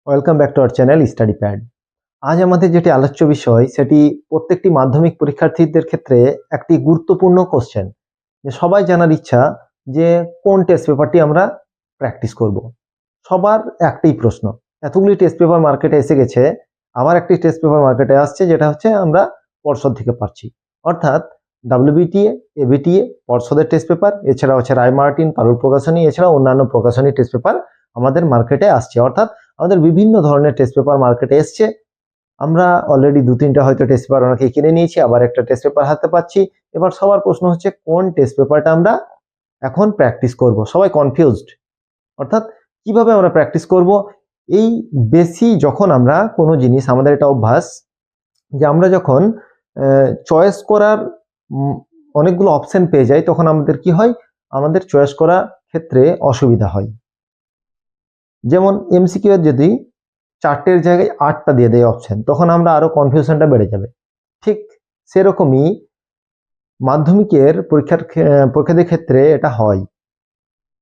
Welcome back to our channel study pad. আজ আমাদের যেটি আলোচ্য বিষয় সেটি প্রত্যেকটি মাধ্যমিক পরীক্ষার্থীদের ক্ষেত্রে একটি গুরুত্বপূর্ণ কোশ্চেন, যে সবাই জানার ইচ্ছা যে কোন টেস্ট পেপারটি আমরা প্র্যাকটিস করব। সবার একটাই প্রশ্ন, এতগুলি টেস্ট পেপার মার্কেটে এসে গেছে, আবার একটি টেস্ট পেপার মার্কেটে আসছে যেটা হচ্ছে আমরা পর্ষদ থেকে পাচ্ছি, অর্থাৎ ডাব্লিউবিটিএ, এবিটিএ, পর্ষদের টেস্ট পেপার, এছাড়া হচ্ছে রায় মার্টিন, পারুল প্রকাশনী, এছাড়া অন্যান্য প্রকাশনী টেস্ট পেপার আমাদের মার্কেটে আসছে। অর্থাৎ আমাদের বিভিন্ন ধরনের টেস্ট পেপার মার্কেটে এসছে। আমরা অলরেডি 2-3টা হয়তো টেস্ট পেপার অনেকে কিনে নিয়েছি, আবার একটা টেস্ট পেপার হাতে পাচ্ছি। এবার সবার প্রশ্ন হচ্ছে কোন টেস্ট পেপারটা আমরা এখন প্র্যাকটিস করব। সবাই কনফিউজড, অর্থাৎ কিভাবে আমরা প্র্যাকটিস করব। এই বেশি যখন আমরা কোনো জিনিস, আমাদের এটা অভ্যাস যে আমরা যখন চয়েস করার অনেকগুলো অপশন পেয়ে যাই, তখন আমাদের কি হয়, আমাদের চয়েস করার ক্ষেত্রে অসুবিধা হয়। যেমন এমসিকিউ এর যদি 4টের জায়গায় 8টা দিয়ে দেয় অপশন, তখন আমরা আরো কনফিউশনটা বেড়ে যাবে। ঠিক সেরকমই মাধ্যমিকের পরীক্ষাদের ক্ষেত্রে এটা হয়।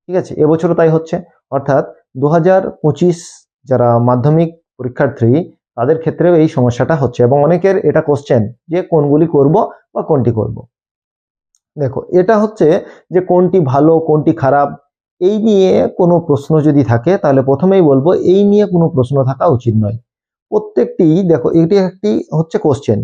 ঠিক আছে, এবছরও তাই হচ্ছে। অর্থাৎ 2025 যারা মাধ্যমিক পরীক্ষার্থী তাদের ক্ষেত্রেও এই সমস্যাটা হচ্ছে, এবং অনেকের এটা কোশ্চেন যে কোনগুলি করব বা কোনটি করব। দেখো, এটা হচ্ছে যে কোনটি ভালো কোনটি খারাপ, এই নিয়ে কোনো প্রশ্ন যদি থাকে তাহলে প্রথমেই বলবো এই নিয়ে কোনো প্রশ্ন থাকা উচিত নয়। প্রত্যেকটি, দেখো, এটি একটি হচ্ছে কোশ্চেন,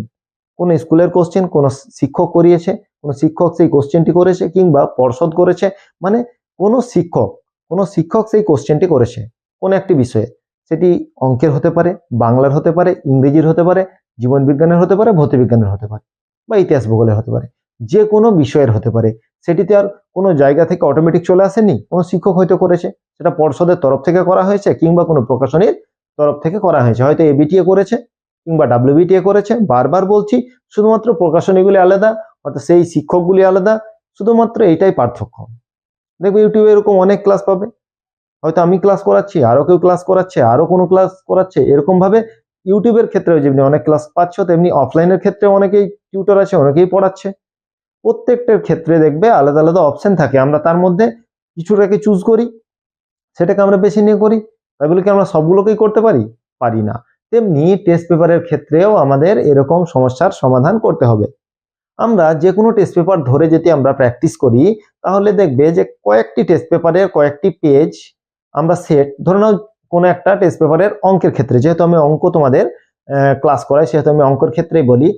কোন স্কুলের কোশ্চেন, কোন শিক্ষক করিয়েছে, কোন শিক্ষক সেই কোশ্চেনটি করেছে, কিংবা পর্ষদ করেছে, মানে কোন শিক্ষক সেই কোশ্চেনটি করেছে কোন একটি বিষয়ে। সেটি অঙ্কের হতে পারে, বাংলার হতে পারে, ইংরেজির হতে পারে, জীবন বিজ্ঞানের হতে পারে, ভৌতবিজ্ঞানের হতে পারে, বা ইতিহাস ভূগোলের হতে পারে, যে কোনো বিষয়ের হতে পারে। সেটিতে আর কোনো জায়গা থেকে অটোমেটিক চলে আসেনি, কোনো শিক্ষক হয়তো করেছে, সেটা পর্ষদের তরফ থেকে করা হয়েছে, কিংবা কোনো প্রকাশনীর তরফ থেকে করা হয়েছে, হয়তো এবিটিএ করেছে কিংবা ডাব্লিউবিটিএ করেছে। বারবার বলছি, শুধুমাত্র প্রকাশনীগুলি আলাদা, অর্থাৎ সেই শিক্ষকগুলি আলাদা, শুধুমাত্র এইটাই পার্থক্য। দেখবে ইউটিউবে এরকম অনেক ক্লাস পাবে, হয়তো আমি ক্লাস করাচ্ছি, আরো কেউ ক্লাস করাচ্ছে, আরো কোনো ক্লাস করাচ্ছে, এরকম ভাবে ইউটিউবের ক্ষেত্রেও যেমনি অনেক ক্লাস পাচ্ছ, তেমনি অফলাইনের ক্ষেত্রে অনেকেই টিউটর আছে, অনেকেই পড়াচ্ছে। প্রত্যেকটার ক্ষেত্রে দেখবে আলাদা আলাদা অপশন থাকে, আমরা তার মধ্যে কিছুটাকে চুজ করি, সেটাকে আমরা বেছে নিয়ে করি। তাই বলে কি আমরা সবগুলোকেই করতে পারি? পারি না। তেমনি টেস্ট পেপারের ক্ষেত্রেও আমাদের এরকম সমস্যার সমাধান করতে হবে। আমরা যে কোনো টেস্ট পেপার ধরে যদি আমরা প্র্যাকটিস করি, তাহলে দেখবে যে কয়েকটি টেস্ট পেপারের কয়েকটি পেজ আমরা সেট, ধরে নাও কোনো একটা টেস্ট পেপারের অঙ্কের ক্ষেত্রে, যেহেতু আমি অঙ্ক তোমাদের ক্লাস করাই, সেহেতু আমি অঙ্কের ক্ষেত্রেই বলি।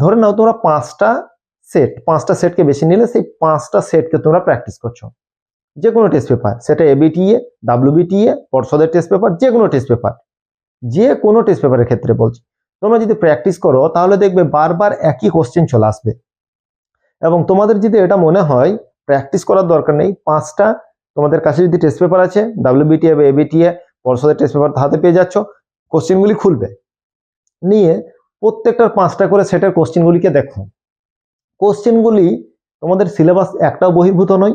ধরে নাও তোমরা 5টা সেটকে বেছে নিলে, সেই 5টা সেটকে তোমরা প্র্যাকটিস করছো। যে কোনো টেস্ট পেপার, সেটা এবিটিএ, ডাব্লিউবিটিএ, পর্ষদের টেস্ট পেপার, যে কোনো টেস্ট পেপার, যে কোনো টেস্ট পেপারের ক্ষেত্রে বলছি, তোমরা যদি প্র্যাকটিস করো তাহলে দেখবে বারবার একই কোশ্চেন চলে আসবে। এবং তোমাদের যদি এটা মনে হয় প্র্যাকটিস করার দরকার নেই, 5টা তোমাদের কাছে যদি টেস্ট পেপার আছে, ডাব্লিউবিটিএ বা এবিটিএ, পর্ষদের টেস্ট পেপার হাতে পেয়ে যাচ্ছ, কোশ্চেনগুলি খুলবে, নিয়ে প্রত্যেকটার 5টা করে সেটের কোশ্চেনগুলিকে দেখো। কোশ্চেনগুলি তোমাদের সিলেবাস একটাও বহির্ভূত নয়,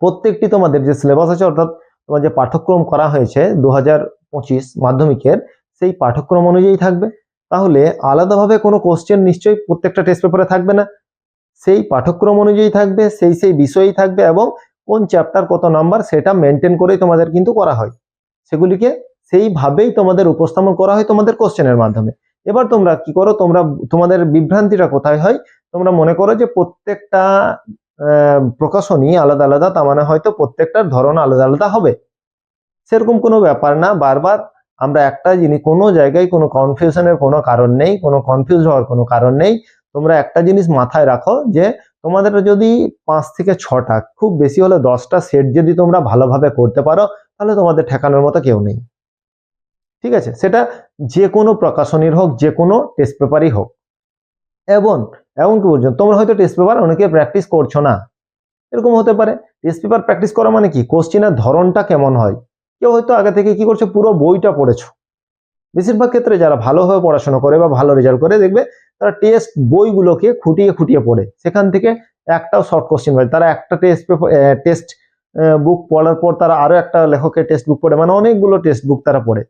প্রত্যেকটি তোমাদের যে সিলেবাস আছে, অর্থাৎ তোমার যে পাঠ্যক্রম করা হয়েছে 2025 মাধ্যমিকের, সেই পাঠ্যক্রম অনুযায়ী থাকবে। তাহলে আলাদাভাবে কোনো কোশ্চেন নিশ্চয়ই প্রত্যেকটা টেস্ট পেপারে থাকবে না, সেই পাঠ্যক্রম অনুযায়ী থাকবে, সেই বিষয়ই থাকবে, এবং কোন চ্যাপ্টার কত নাম্বার সেটা মেনটেন করেই তোমাদের কিন্তু করা হয়, সেগুলিকে সেইভাবেই তোমাদের উপস্থাপন করা হয় তোমাদের কোশ্চেনের মাধ্যমে। এবার তোমরা কি করো, তোমাদের বিভ্রান্তিটা কোথায় হয়, তোমরা মনে করো যে প্রত্যেকটা প্রকাশনী আলাদা আলাদা, তার মানে হয়তো প্রত্যেকটার ধরন আলাদা আলাদা হবে। সেরকম কোনো ব্যাপার না। বারবার আমরা একটা জিনিস, কোনো জায়গায় কোনো কনফিউশনের কোনো কারণ নেই, কোনো কনফিউজ হওয়ার কোনো কারণ নেই। তোমরা একটা জিনিস মাথায় রাখো, যে তোমাদের যদি 5 থেকে 6টা, খুব বেশি হলে 10টা সেট যদি তোমরা ভালোভাবে করতে পারো, তাহলে তোমাদের ঠেকানোর মতো কেউ নেই। ঠিক আছে, সেটা যে কোনো প্রকাশনীর হোক, যে কোনো টেস্ট পেপারই হোক। এমনকি পর্যন্ত তোমরা হয়তো টেস্ট পেপার অনেকে প্র্যাকটিস করছো না, এরকম হতে পারে। টেস্ট পেপার প্র্যাকটিস করা মানে কি, কোশ্চেনের ধরনটা কেমন হয়। কেউ হয়তো আগে থেকে কি করছে, পুরো বইটা পড়েছো। বেশিরভাগ ক্ষেত্রে যারা ভালোভাবে পড়াশোনা করে বা ভালো রেজাল্ট করে, দেখবে তারা টেস্ট বইগুলোকে খুঁটিয়ে খুঁটিয়ে পড়ে, সেখান থেকে একটাও শর্ট কোশ্চেন পায়। তারা একটা টেস্ট বুক পড়ার পর তারা আরো একটা লেখকের টেক্সট বুক পড়ে, মানে অনেকগুলো টেক্সট বুক তারা পড়ে।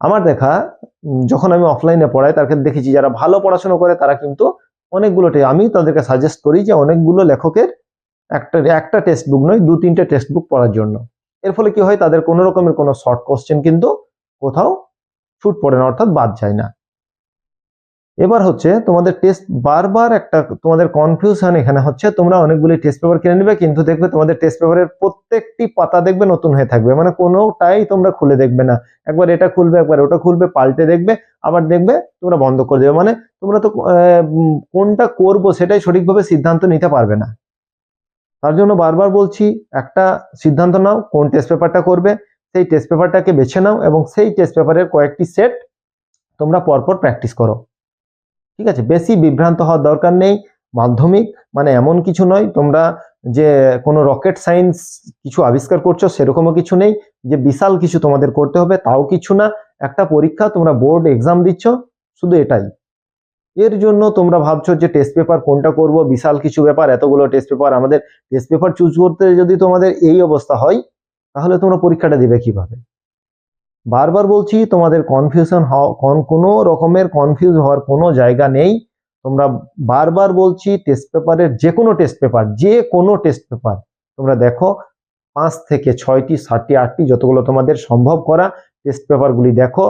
আমার দেখা, যখন আমি অফলাইনে পড়াই, তাকে দেখেছি যারা ভালো পড়াশোনা করে তারা কিন্তু অনেকগুলো, আমি তাদেরকে সাজেস্ট করি যে অনেকগুলো লেখকের একটা টেক্সট বুক নয়, 2-3টে টেক্সট বুক পড়ার জন্য। এর ফলে কি হয়, তাদের কোনো রকমের কোনো শর্ট কোশ্চেন কিন্তু কোথাও ছুট পড়ে না, অর্থাৎ বাদ যায় না। এবার হচ্ছে তোমাদের টেস্ট, বারবার একটা তোমাদের কনফিউশন এখানে হচ্ছে, তোমরা অনেকগুলি টেস্ট পেপার কিনে নেবে, কিন্তু দেখবে তোমাদের টেস্ট পেপারের প্রত্যেকটি পাতা দেখবে নতুন হয়ে থাকবে, মানে কোনোটাই তোমরা খুলে দেখবে না, একবার এটা খুলবে একবার ওটা খুলবে, পাল্টে দেখবে, আবার দেখবে তোমরা বন্ধ করে দেবে, মানে তোমরা তো কোনটা করবো সেটাই সঠিকভাবে সিদ্ধান্ত নিতে পারবে না। তার জন্য বারবার বলছি, একটা সিদ্ধান্ত নাও কোন টেস্ট পেপারটা করবে, সেই টেস্ট পেপারটাকে বেছে নাও এবং সেই টেস্ট পেপারের কয়েকটি সেট তোমরা পরপর প্র্যাকটিস করো। ঠিক আছে, বেশি বিভ্রান্ত হওয়ার দরকার নেই। মাধ্যমিক মানে এমন কিছু নয় তোমরা যে কোনো রকেট সায়েন্স কিছু আবিষ্কার করছো, সেরকমও কিছু নেই যে বিশাল কিছু তোমাদের করতে হবে, তাও কিছু না। একটা পরীক্ষা, তোমরা বোর্ড এক্সাম দিচ্ছ, শুধু এটাই। এর জন্য তোমরা ভাবছো যে টেস্ট পেপার কোনটা করব, বিশাল কিছু ব্যাপার, এতগুলো টেস্ট পেপার, আমাদের টেস্ট পেপার চুজ করতে যদি তোমাদের এই অবস্থা হয়, তাহলে তোমরা পরীক্ষাটা দিবে কিভাবে? বারবার বলছি, তোমাদের কনফিউশন কোনো রকমের কনফিউজ হওয়ার কোনো জায়গা নেই। তোমরা, বারবার বলছি, টেস্ট পেপারের যে কোনো টেস্ট পেপার তোমরা দেখো, 5 থেকে 6টি 7টি 8টি যতগুলো তোমাদের সম্ভব করা টেস্ট পেপারগুলি দেখো,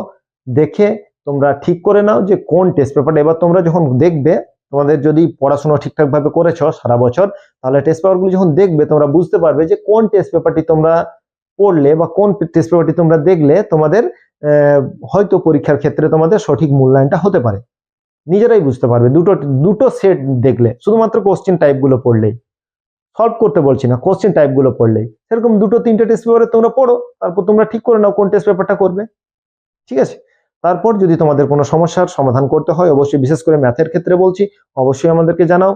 দেখে তোমরা ঠিক করে নাও যে কোন টেস্ট পেপারটা। এবার তোমরা যখন দেখবে, তোমাদের যদি পড়াশোনা ঠিকঠাক ভাবে করেছো সারা বছর, তাহলে টেস্ট পেপারগুলি যখন দেখবে তোমরা বুঝতে পারবে যে কোন টেস্ট পেপারটি তোমরা পড়লে বা কোন টেস্ট পেপারটি তোমরা দেখলে তোমাদের হয়তো পরীক্ষার ক্ষেত্রে তোমাদের সঠিক মূল্যায়নটা হতে পারে। নিজেরাই বুঝতে পারবে দুটো সেট দেখলে, শুধুমাত্র কোশ্চেন টাইপগুলো পড়লেই, সলভ করতে বলছি না, কোশ্চেন টাইপগুলো পড়লেই, সেরকম 2-3টে টেস্ট পেপারে তোমরা পড়ো, তারপর তোমরা ঠিক করে নাও কোন টেস্ট পেপারটা করবে। ঠিক আছে, তারপর যদি তোমাদের কোনো সমস্যার সমাধান করতে হয়, অবশ্যই বিশেষ করে ম্যাথের ক্ষেত্রে বলছি, অবশ্যই আমাদেরকে জানাও।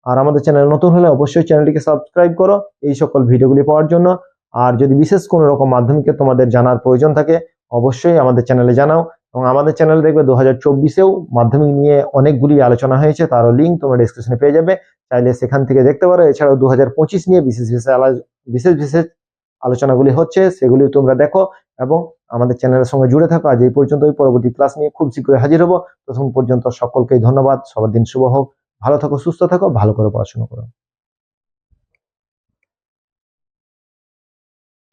আর আমাদের চ্যানেল নতুন হলে অবশ্যই চ্যানেলটিকে সাবস্ক্রাইব করো এই সকল ভিডিওগুলি পাওয়ার জন্য। আর যদি বিশেষ কোনো রকম মাধ্যমিকে তোমাদের জানার প্রয়োজন থাকে, অবশ্যই আমাদের চ্যানেলে জানাও। এবং আমাদের চ্যানেলে দেখবে 2024-এও মাধ্যমিক নিয়ে অনেকগুলি আলোচনা হয়েছে, তারও লিঙ্ক তোমরা ডিসক্রিপশনে পেয়ে যাবে, চাইলে সেখান থেকে দেখতে পারো। এছাড়াও 2025 নিয়ে বিশেষ আলোচনাগুলি হচ্ছে, সেগুলি তোমরা দেখো এবং আমাদের চ্যানেলের সঙ্গে জুড়ে থাকো। আজ এই পর্যন্তই, পরবর্তী ক্লাস নিয়ে খুব শীঘ্রই হাজির হবো। ততক্ষণ পর্যন্ত সকলকেই ধন্যবাদ, সবার দিন শুভ হোক, ভালো থাকো, সুস্থ থাকো, ভালো করে পড়াশোনা করো।